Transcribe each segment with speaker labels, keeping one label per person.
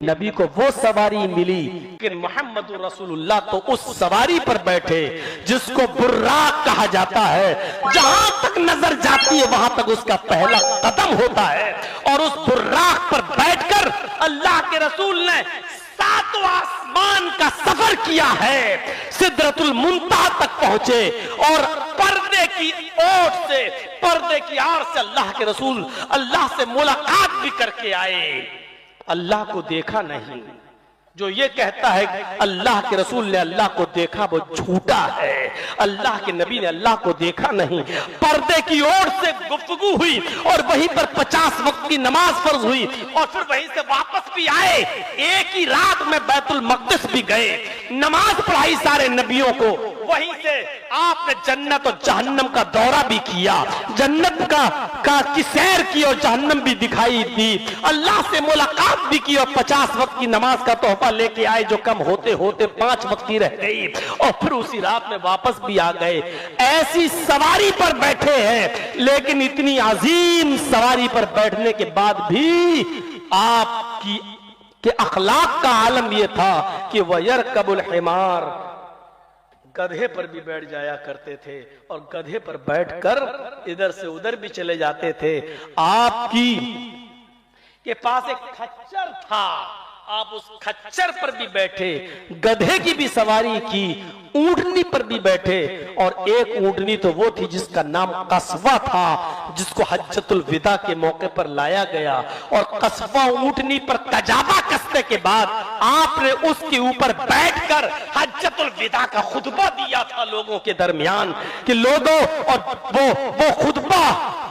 Speaker 1: नबी को वो सवारी मिली, लेकिन मोहम्मद रसूलुल्लाह तो उस सवारी पर बैठे जिसको बुर्राक कहा जाता है। जहां तक नजर जाती है वहां तक उसका पहला कदम होता है। और उस बुर्राक पर बैठकर अल्लाह के रसूल ने 7 आसमान का सफर किया है, सिदरतुल मुंतहा तक पहुंचे और पर्दे की ओट से, पर्दे की आड़ से अल्लाह के रसूल अल्लाह से मुलाकात भी करके आए। अल्लाह को देखा नहीं। जो ये कहता है अल्लाह के रसूल ने अल्लाह को देखा वो झूठा है। अल्लाह के नबी ने अल्लाह को देखा नहीं। पर्दे की ओर से गुफ्तगू हुई और वहीं पर 50 वक्त की नमाज फर्ज हुई और फिर वहीं से वापस भी आए। एक ही रात में बैतुल मक़दिस भी गए, नमाज पढ़ाई सारे नबियों को। वहीं से आपने जन्नत और जहन्नम का दौरा भी किया, जन्नत की सैर की और जहन्नम भी दिखाई दी, अल्लाह से मुलाकात भी की और 50 वक्त की नमाज का तोहफा लेके आए जो कम होते होते 5 वक्त की रह गई और फिर उसी रात में वापस भी आ गए। ऐसी सवारी पर बैठे हैं, लेकिन इतनी अजीम सवारी पर बैठने के बाद भी आपकी के अखलाक का आलम यह था कि वयर कबुल हिमार, गधे पर भी बैठ जाया करते थे और गधे पर बैठकर इधर से उधर भी चले जाते थे। आपकी के पास एक खच्चर था, आप उस खच्चर पर भी बैठे, गधे की भी सवारी की, ऊंटनी पर भी बैठे। और एक ऊंटनी तो वो थी जिसका नाम कस्बा था, जिसको हज्जतुल विदा के मौके पर लाया गया और कस्बा ऊंटनी पर कजाबा कसने के बाद आपने उसके ऊपर बैठकर हज्जतुल विदा का खुतबा दिया था लोगों के दरमियान कि लोगों, और वो खुतबा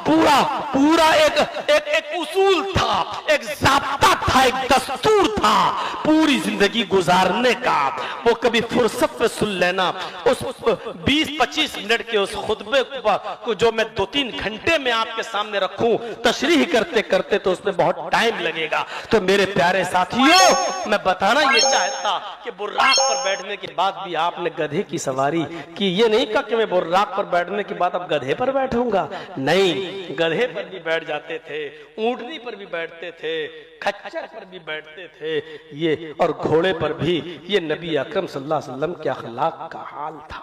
Speaker 1: पूरा एक उसूल था, एक ज़ाब्ता था, एक दस्तूर था पूरी जिंदगी गुजारने का। वो कभी फुर्सत में सुन लेना, उस 20-25 मिनट के उस खुतबे को जो मैं 2-3 घंटे में आपके सामने रखूं तशरीह करते करते तो उसमें बहुत टाइम लगेगा। तो मेरे प्यारे साथियों, मैं बताना ये चाहता कि बुर्राक पर बैठने के बाद भी आपने गधे की सवारी की। ये नहीं कहा कि मैं बुर्राक पर बैठने के बाद अब गधे पर बैठूंगा, नहीं, गधे पर भी बैठ जाते थे, ऊंटनी पर भी बैठते थे, खच्चर पर भी बैठते थे, ये और घोड़े पर भी। ये नबी अकरम सल्लल्लाहु अलैहि वसल्लम के अखलाक का हाल था,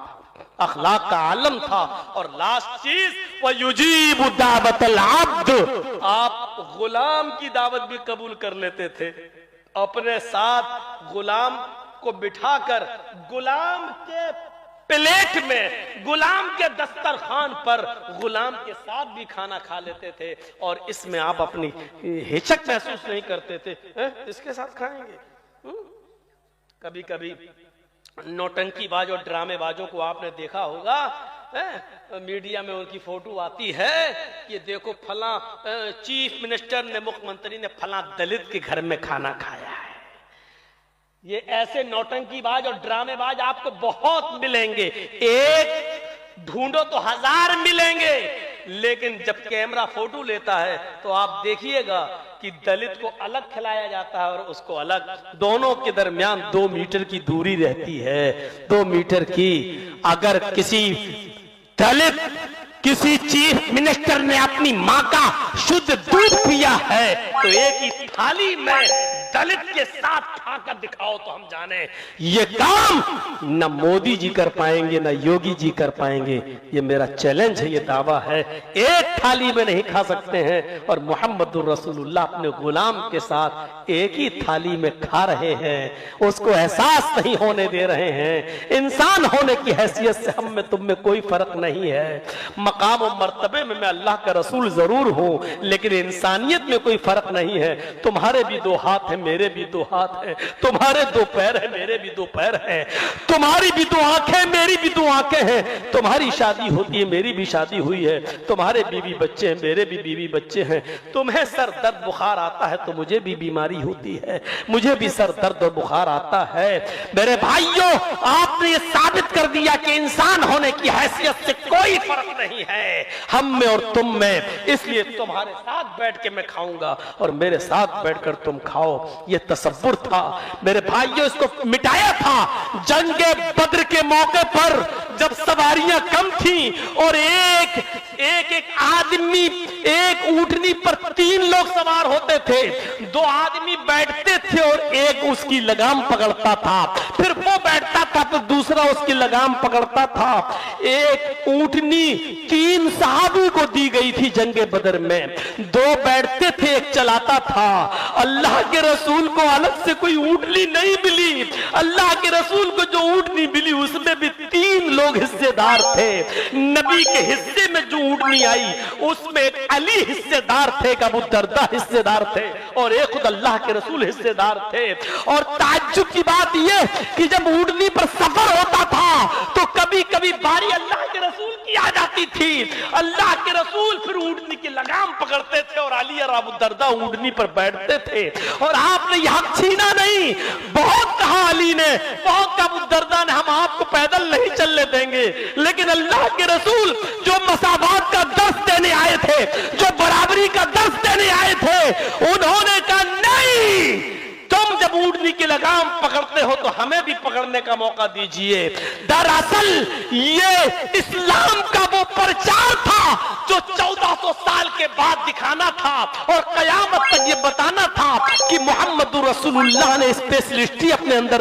Speaker 1: अखलाक का आलम था। और लास्ट चीज, वयुजीबु दावतल अब्द, आप गुलाम की दावत भी कबूल कर लेते थे। अपने साथ गुलाम को बिठाकर गुलाम के प्लेट में, गुलाम के दस्तरखान पर गुलाम के साथ भी खाना खा लेते थे और इसमें आप अपनी हिचक महसूस नहीं करते थे, इसके साथ खाएंगे। कभी कभी नौटंकीबाज और ड्रामेबाजों को आपने देखा होगा, मीडिया में उनकी फोटो आती है, ये देखो फला चीफ मिनिस्टर ने, मुख्यमंत्री ने फला दलित के घर में खाना खाया है। ये ऐसे नौटंकीबाज और ड्रामेबाज आपको बहुत मिलेंगे, एक ढूंढो तो 1000 मिलेंगे। लेकिन जब कैमरा फोटो लेता है तो आप देखिएगा कि दलित को अलग खिलाया जाता है और उसको अलग, दोनों के दरमियान 2 मीटर की दूरी रहती है, 2 मीटर की। अगर किसी दलित, किसी चीफ मिनिस्टर ने अपनी मां का शुद्ध दूध पिया है तो एक ही थाली में दलित के साथ खाकर दिखाओ तो हम जाने ये काम न मोदी जी कर पाएंगे न योगी जी कर पाएंगे। ये मेरा चैलेंज है, ये दावा है। एक थाली में नहीं खा सकते हैं और मोहम्मदुर रसूलुल्लाह अपने गुलाम के साथ एक ही थाली में खा रहे हैं, उसको एहसास नहीं होने दे रहे हैं। इंसान होने की हैसियत से हम में तुम में कोई फर्क नहीं है। मकाम और मर्तबे में मैं अल्लाह का रसूल जरूर हूं, लेकिन इंसानियत में कोई फर्क नहीं है। तुम्हारे भी 2 हाथ हैं, मेरे भी 2 हाथ हैं, तुम्हारे 2 पैर हैं, मेरे भी 2 पैर हैं, तुम्हारी भी 2 आंखें, मेरी भी 2 आंखें हैं, तुम्हारी शादी होती है, मेरी भी शादी हुई है, तुम्हारे बीवी बच्चे हैं, मेरे भी बीवी बच्चे हैं, तुम्हें सर दर्द बुखार आता है तो मुझे भी बीमारी होती है, मुझे भी सर दर्द और बुखार आता है। मेरे भाइयों, आपने ये साबित कर दिया कि इंसान होने की हैसियत से कोई फर्क नहीं है हम में और तुम में, इसलिए तुम्हारे साथ बैठ के मैं खाऊंगा और मेरे साथ बैठकर तुम खाओ। ये तसव्वुर था मेरे भाइयों, इसको मिटाया था जंगे बद्र के मौके पर, जब सवारियां कम थी और एक आदमी एक ऊंटनी पर 3 लोग सवार होते थे, 2 आदमी बैठते थे और एक उसकी लगाम पकड़ता था, फिर वो बैठता था तो दूसरा उसकी लगाम पकड़ता था। एक ऊंटनी 3 सहाबी को दी गई थी जंगे बदर में, 2 बैठते थे, एक चलाता था। अल्लाह के रसूल को अलग से कोई ऊंटनी नहीं मिली, अल्लाह के रसूल को जो ऊंटनी मिली उसमें भी 3 लोग हिस्सेदार थे। नबी के हिस्से में जो ऊंटनी आई उसमें एक अली हिस्सेदार थे, एक अबू दरदा हिस्सेदार थे और एक खुद अल्लाह के रसूल हिस्सेदार थे। और ताज्जुब की बात यह कि जब ऊंटनी पर सफर होता था तो कभी कभी बारी अल्लाह के रसूल की आ जाती थी, अल्लाह के रसूल फिर ऊंटनी की लगाम पकड़ते थे और अली और अबू दरदा ऊंटनी पर बैठते थे। और आपने यह हक छीना नहीं, बहुत कहा अली ने, बहुत कहा अबू दरदा ने, हम आपको पैदल नहीं चलने देंगे, लेकिन अल्लाह के रसूल जो मसावात का दर्स देने आए थे, जो बराबरी का दर्स देने आए थे, उन्होंने कहा नहीं, तुम जब ऊंटनी की लगाम पकड़ते हो तो हमें भी पकड़ने का मौका दीजिए। दरअसल ये इस्लाम का वो प्रचार था जो 1400 साल के बाद दिखाना था और कयामत तक ये बताना था कि मोहम्मद रसूलुल्लाह ने स्पेशलिस्टी अपने अंदर